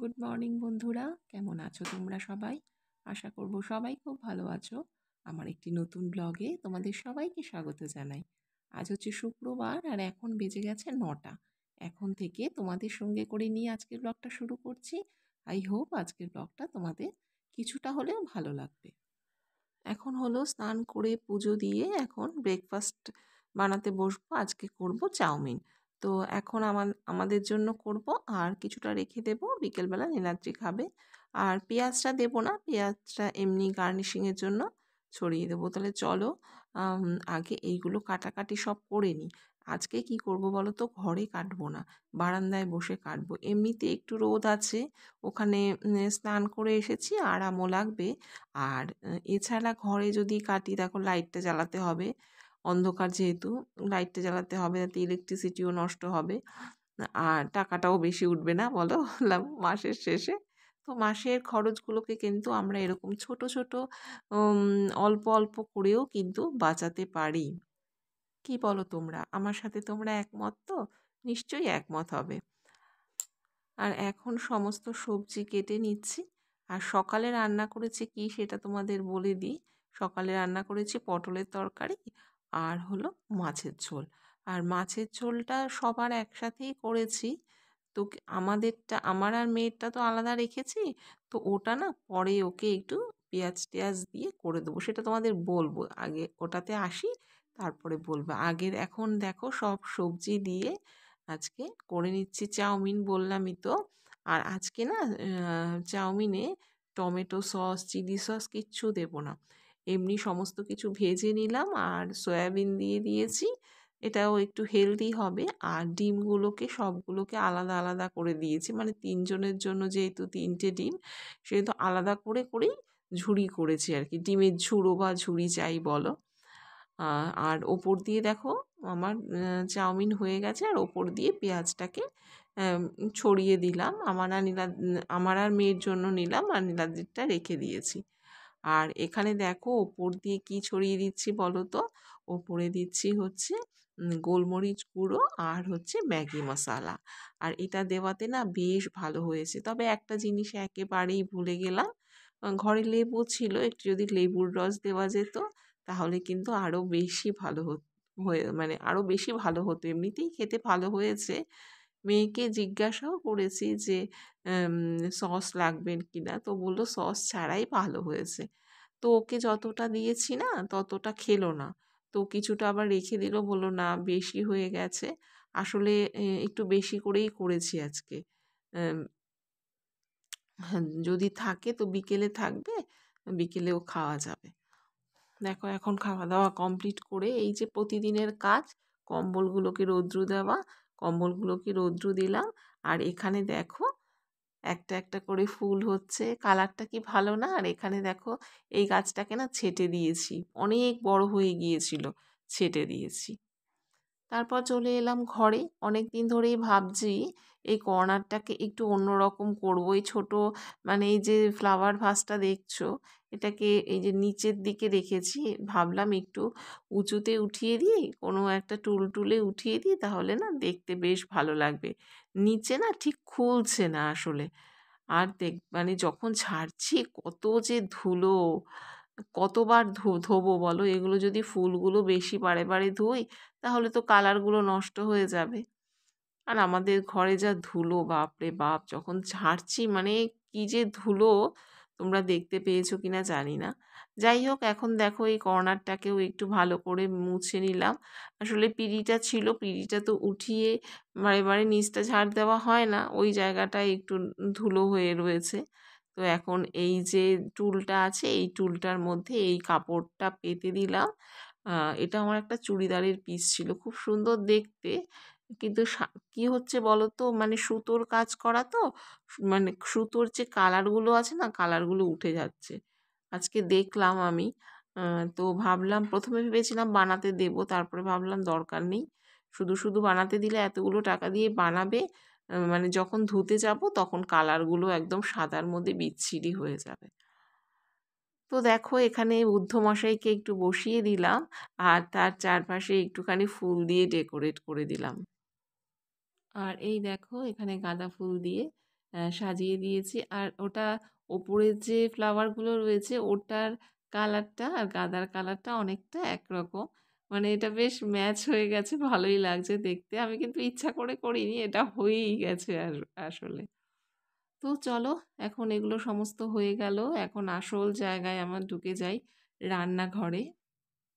Good morning বন্ধুরা, কেমন আছো তোমরা সবাই? আশা করব সবাই খুব ভালো আছো। আমার একটি নতুন ব্লগে তোমাদের সবাইকে স্বাগত জানাই। আজ হচ্ছে শুক্রবার আর এখন বেজে গেছে 9টা। এখন থেকে তোমাদের সঙ্গে করে নিয়ে আজকের ব্লগটা শুরু করছি। আই হোপ আজকের ব্লগটা তোমাদের কিছুটা হলেও ভালো লাগবে। এখন হলো স্নান করে পুজো দিয়ে এখন ব্রেকফাস্ট বানাতে বসবো। আজকে করব চাউমিন। তো এখন আমাদের জন্য করব, আর কিছুটা রেখে দেব, বিকেলবেলা নীলাদ্রি খাবে। আর পেঁয়াজটা দেবো না, পেঁয়াজটা এমনি গার্নিশিংয়ের জন্য ছড়িয়ে দেবো। তাহলে চলো আগে এইগুলো কাটাকাটি সব করে নিই। আজকে কি করব বলো তো, ঘরে কাটবো না, বারান্দায় বসে কাটবো। এমনিতে একটু রোদ আছে, ওখানে স্নান করে এসেছি, আরামও লাগবে। আর এছাড়া ঘরে যদি কাটি, দেখো লাইটটা জ্বালাতে হবে, অন্ধকার যেহেতু লাইটটা জ্বালাতে হবে, যাতে ইলেকট্রিসিটিও নষ্ট হবে আর টাকাটাও বেশি উঠবে না বলো মাসের শেষে। তো মাসের খরচগুলোকে কিন্তু আমরা এরকম ছোট ছোট অল্প অল্প করেও কিন্তু বাঁচাতে পারি। কি বলো তোমরা? আমার সাথে তোমরা একমত তো? নিশ্চয়ই একমত হবে। আর এখন সমস্ত সবজি কেটে নিচ্ছি। আর সকালে রান্না করেছি কি সেটা তোমাদের বলে দিই। সকালে রান্না করেছি পটলের তরকারি আর হলো মাছের ঝোল। আর মাছের ঝোলটা সবার একসাথেই করেছি। তো আমাদেরটা, আমার আর মেয়েরটা তো আলাদা রেখেছি। তো ওটা না পরে ওকে একটু পেঁয়াজ টেয়াজ দিয়ে করে দেবো, সেটা তোমাদের বলবো। আগে ওটাতে আসি, তারপরে বলবো। আগের এখন দেখো সব সবজি দিয়ে আজকে করে নিচ্ছি চাউমিন, বললামই তো। আর আজকে না চাউমিনে টমেটো সস, চিলি সস কিচ্ছু দেবো না। এমনি সমস্ত কিছু ভেজে নিলাম আর সয়াবিন দিয়ে দিয়েছি। এটাও একটু হেলদি হবে। আর ডিমগুলোকে সবগুলোকে আলাদা আলাদা করে দিয়েছি, মানে 3 জনের জন্য যেহেতু 3টে ডিম, সেহেতু আলাদা করে করেই ঝুড়ি করেছি আর কি। ডিমের ঝুড়ো বা ঝুড়ি যাই বলো। আর ওপর দিয়ে দেখো আমার চাউমিন হয়ে গেছে, আর ওপর দিয়ে পেঁয়াজটাকে ছড়িয়ে দিলাম। আমার আর মেয়ের জন্য নিলাম, আর নীলাদ্রিরটা রেখে দিয়েছি। আর এখানে দেখো ওপর দিয়ে কি ছড়িয়ে দিচ্ছি বলো তো? ওপরে দিচ্ছি হচ্ছে গোলমরিচ গুঁড়ো আর হচ্ছে ম্যাগি মশলা। আর এটা দেওয়াতে না বেশ ভালো হয়েছে। তবে একটা জিনিস একেবারেই ভুলে গেলাম, ঘরে লেবু ছিল, একটু যদি লেবুর রস দেওয়া যেত তাহলে কিন্তু আরও বেশি ভালো মানে আরও বেশি ভালো হতো। এমনিতেই খেতে ভালো হয়েছে। মেয়েকে জিজ্ঞাসাও করেছি যে সস লাগবে কি না, তো বললো সস ছাড়াই ভালো হয়েছে। তো ওকে যতটা দিয়েছি না ততটা খেলো না, তো কিছুটা আবার রেখে দিল, বললো না বেশি হয়ে গেছে। আসলে একটু বেশি করেই করেছি আজকে। যদি থাকে তো বিকেলে থাকবে, বিকেলেও খাওয়া যাবে। দেখো এখন খাওয়া দাওয়া কমপ্লিট করে এই যে প্রতিদিনের কাজ, কম্বলগুলোকে রৌদ্র দেওয়া, কম্বলগুলোকে রৌদ্র দিলাম। আর এখানে দেখো একটা একটা করে ফুল হচ্ছে, কালারটা কি ভালো না? আর এখানে দেখো এই গাছটাকে না ছেটে দিয়েছি, অনেক বড় হয়ে গিয়েছিল, ছেটে দিয়েছি। তারপর চলে এলাম ঘরে। অনেক দিন ধরেই ভাবছি এই কর্নারটাকে একটু অন্যরকম করবো। এই ছোটো, মানে এই যে ফ্লাওয়ার ভাসটা দেখছো, এটাকে এই যে নিচের দিকে রেখেছি, ভাবলাম একটু উঁচুতে উঠিয়ে দিই, কোনো একটা টুলে উঠিয়ে দিই, তাহলে না দেখতে বেশ ভালো লাগবে। নিচে না ঠিক খুলছে না আসলে। আর মানে যখন ছাড়ছি কত যে ধুলো, কতবার ধোবো বলো? এগুলো যদি ফুলগুলো বেশি বারে বারে ধুই তাহলে তো কালারগুলো নষ্ট হয়ে যাবে। আর আমাদের ঘরে যা ধুলো, বাপরে বাপ, যখন ঝাড়ছি মানে কি যে ধুলো, তোমরা দেখতে পেয়েছো কিনা জানি না। যাই হোক, এখন দেখো এই কর্নারটাকেও একটু ভালো করে মুছে নিলাম। আসলে পিঁড়িটা ছিল, পিঁড়িটা তো উঠিয়ে বারে বারে নিচটা ঝাড় দেওয়া হয় না, ওই জায়গাটায় একটু ধুলো হয়ে রয়েছে। তো এখন এই যে টুলটা আছে, এই টুলটার মধ্যে এই কাপড়টা পেতে দিলাম। এটা আমার একটা চুড়িদারের পিস ছিল, খুব সুন্দর দেখতে। কিন্তু কি হচ্ছে বলো তো, মানে সুতোর কাজ করা তো, মানে সুতোর যে কালারগুলো আছে না, কালারগুলো উঠে যাচ্ছে। আজকে দেখলাম আমি, তো ভাবলাম, প্রথমে ভেবেছিলাম বানাতে দেব, তারপরে ভাবলাম দরকার নেই, শুধু শুধু বানাতে দিলে এতগুলো টাকা দিয়ে বানাবে, মানে যখন ধুতে যাব তখন কালারগুলো একদম সাদার মধ্যে বিচ্ছিরি হয়ে যাবে। তো দেখো এখানে বুদ্ধমশাইকে একটু বসিয়ে দিলাম, আর তার চারপাশে একটুখানি ফুল দিয়ে ডেকোরেট করে দিলাম। আর এই দেখো এখানে গাঁদা ফুল দিয়ে সাজিয়ে দিয়েছি। আর ওটা ওপরের যে ফ্লাওয়ারগুলো রয়েছে ওটার কালারটা আর গাঁদার কালারটা অনেকটা একরকম। মানে এটা বেশ ম্যাচ হয়ে গেছে, ভালোই লাগছে দেখতে। আমি কিন্তু ইচ্ছা করে করিনি, এটা হয়েই গেছে আসলে। তো চলো, এখন এগুলো সমস্ত হয়ে গেল। এখন আসল জায়গায় আমার ঢুকে যাই, রান্নাঘরে।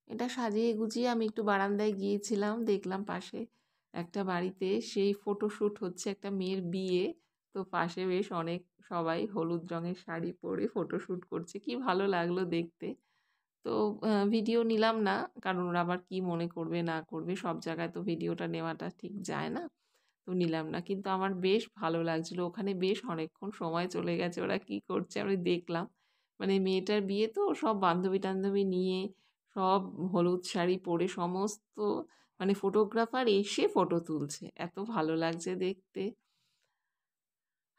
এটা সাজিয়ে গুছিয়ে আমি একটু বারান্দায় গিয়েছিলাম, দেখলাম পাশে একটা বাড়িতে সেই ফটোশ্যুট হচ্ছে, একটা মেয়ের বিয়ে। তো পাশে বেশ অনেক সবাই হলুদ রঙের শাড়ি পরে ফটোশ্যুট করছে, কি ভালো লাগলো দেখতে। তো ভিডিও নিলাম না, কারণ ওরা আবার কি মনে করবে না করবে, সব জায়গায় তো ভিডিওটা নেওয়াটা ঠিক যায় না। তো নিলাম না, কিন্তু আমার বেশ ভালো লাগছিল। ওখানে বেশ অনেকক্ষণ সময় চলে গেছে, ওরা কি করছে আমি দেখলাম। মানে মেয়েটার বিয়ে তো, সব বান্ধবী টান্ধবী নিয়ে সব হলুদ শাড়ি পরে সমস্ত, মানে ফটোগ্রাফার এসে ফটো তুলছে, এত ভালো লাগছে দেখতে।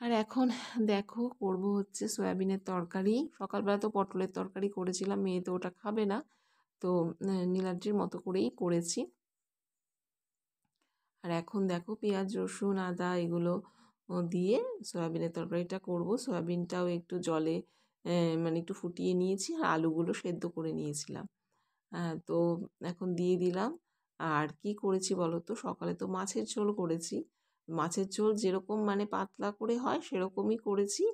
আর এখন দেখো করব হচ্ছে সয়াবিনের তরকারি। সকালবেলা তো পটলের তরকারি করেছিলাম, মেয়ে তো ওটা খাবে না, তো নীলাদ্রির মতো করেই করেছি। আর এখন দেখো পেঁয়াজ রসুন আদা এগুলো দিয়ে সয়াবিনের তরকারিটা করব। সয়াবিনটাও একটু জলে মানে একটু ফুটিয়ে নিয়েছি, আর আলুগুলো সেদ্ধ করে নিয়েছিলাম। তো এখন দিয়ে দিলাম। আর কি করেছি বলো তো, সকালে তো মাছের ঝোল করেছি। মাছের ঝোল যেরকম মানে পাতলা করে হয় সেরকমই করেছি,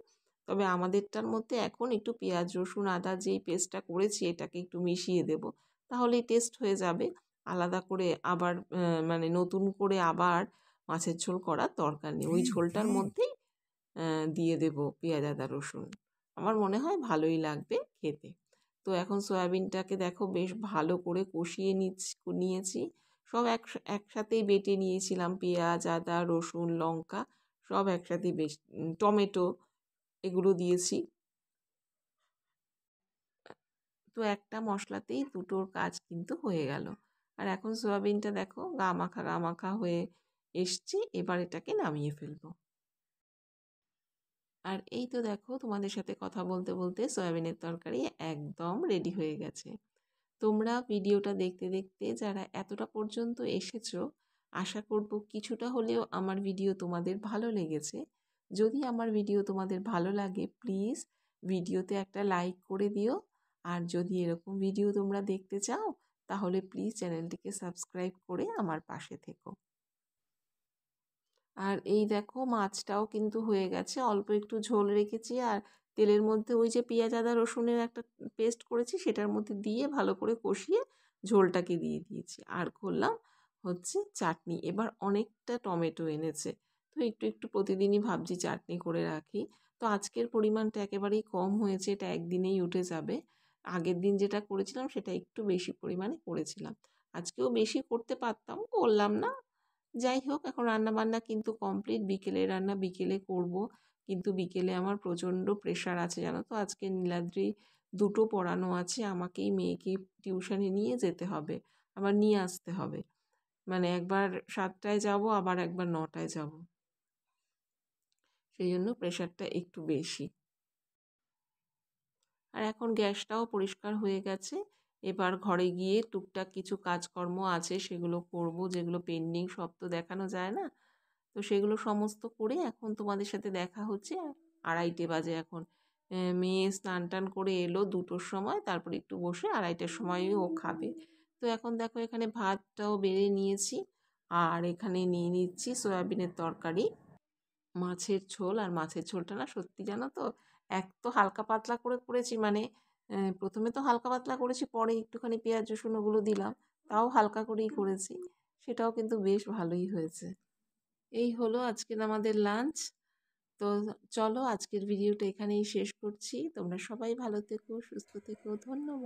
তবে আমাদেরটার মধ্যে এখন একটু পেঁয়াজ রসুন আদা যেই পেস্টটা করেছি এটাকে একটু মিশিয়ে দেব, তাহলেই টেস্ট হয়ে যাবে। আলাদা করে আবার মানে নতুন করে আবার মাছের ঝোল করার দরকার নেই, ওই ঝোলটার মধ্যেই দিয়ে দেব পেঁয়াজ আদা রসুন। আমার মনে হয় ভালোই লাগবে খেতে। তো এখন সয়াবিনটাকে দেখো বেশ ভালো করে কষিয়ে নিয়েছি। সব একসাথেই বেটে নিয়েছিলাম, পেঁয়াজ আদা রসুন লঙ্কা সব একসাথেই, বেশ টমেটো এগুলো দিয়েছি। তো একটা মশলাতেই দুটোর কাজ কিন্তু হয়ে গেল। আর এখন সয়াবিনটা দেখো গা মাখা হয়ে এসছে, এবার এটাকে নামিয়ে ফেলবো। আর এই তো দেখো তোমাদের সাথে কথা বলতে বলতে সয়াবিনের তরকারি একদম রেডি হয়ে গেছে। তোমরা ভিডিওটা দেখতে দেখতে যারা এতটা পর্যন্ত এসেছো, আশা করব কিছুটা হলেও আমার ভিডিও তোমাদের ভালো লেগেছে। যদি আমার ভিডিও তোমাদের ভালো লাগে প্লিজ ভিডিওতে একটা লাইক করে দিও। আর যদি এরকম ভিডিও তোমরা দেখতে চাও তাহলে প্লিজ চ্যানেলটিকে সাবস্ক্রাইব করে আমার পাশে থেকো। আর এই দেখো মাছটাও কিন্তু হয়ে গেছে, অল্প একটু ঝোল রেখেছি আর তেলের মধ্যে ওই যে পেঁয়াজ আদা রসুনের একটা পেস্ট করেছি সেটার মধ্যে দিয়ে ভালো করে কষিয়ে ঝোলটাকে দিয়ে দিয়েছি। আর করলাম হচ্ছে চাটনি, এবার অনেকটা টমেটো এনেছে, তো একটু একটু প্রতিদিনই ভাবছি চাটনি করে রাখি। তো আজকের পরিমাণটা একেবারেই কম হয়েছে, এটা একদিনেই উঠে যাবে। আগের দিন যেটা করেছিলাম সেটা একটু বেশি পরিমাণে করেছিলাম, আজকেও বেশি করতে পারতাম, করলাম না। যাই হোক, এখন রান্নাবান্না কিন্তু কমপ্লিট, বিকেলের রান্না বিকেলে করব। কিন্তু বিকেলে আমার প্রচণ্ড প্রেশার আছে জানো তো, আজকে নীলাদ্রি দুটো পড়ানো আছে, আমাকেই মেয়েকে টিউশনে নিয়ে যেতে হবে, আবার নিয়ে আসতে হবে। মানে একবার 7টায় যাব আবার একবার 9টায় যাব, সেই জন্য প্রেশারটা একটু বেশি। আর এখন গ্যাসটাও পরিষ্কার হয়ে গেছে, এবার ঘরে গিয়ে টুকটাক কিছু কাজকর্ম আছে সেগুলো করব, যেগুলো পেন্ডিং সব তো দেখানো যায় না। তো সেগুলো সমস্ত করে এখন তোমাদের সাথে দেখা হচ্ছে। 2:30 বাজে এখন। মেয়ে স্নান টান করে এলো 2টোর সময়, তারপর একটু বসে 2:30টার সময় ও খাবে। তো এখন দেখো এখানে ভাতটাও বেড়ে নিয়েছি, আর এখানে নিয়ে নিচ্ছি সয়াবিনের তরকারি, মাছের ঝোল। আর মাছের ঝোলটা না সত্যি জানো তো, এক তো হালকা পাতলা করে করেছি, মানে প্রথমে তো হালকা পাতলা করেছি, পরে একটুখানি পেঁয়াজ রসুন ওগুলো দিলাম, তাও হালকা করেই করেছি, সেটাও কিন্তু বেশ ভালোই হয়েছে। এই হলো আজকের আমাদের লাঞ্চ। তো চলো আজকের ভিডিওটা এখানেই শেষ করছি। তোমরা সবাই ভালো থেকো, সুস্থ থেকো, ধন্যবাদ।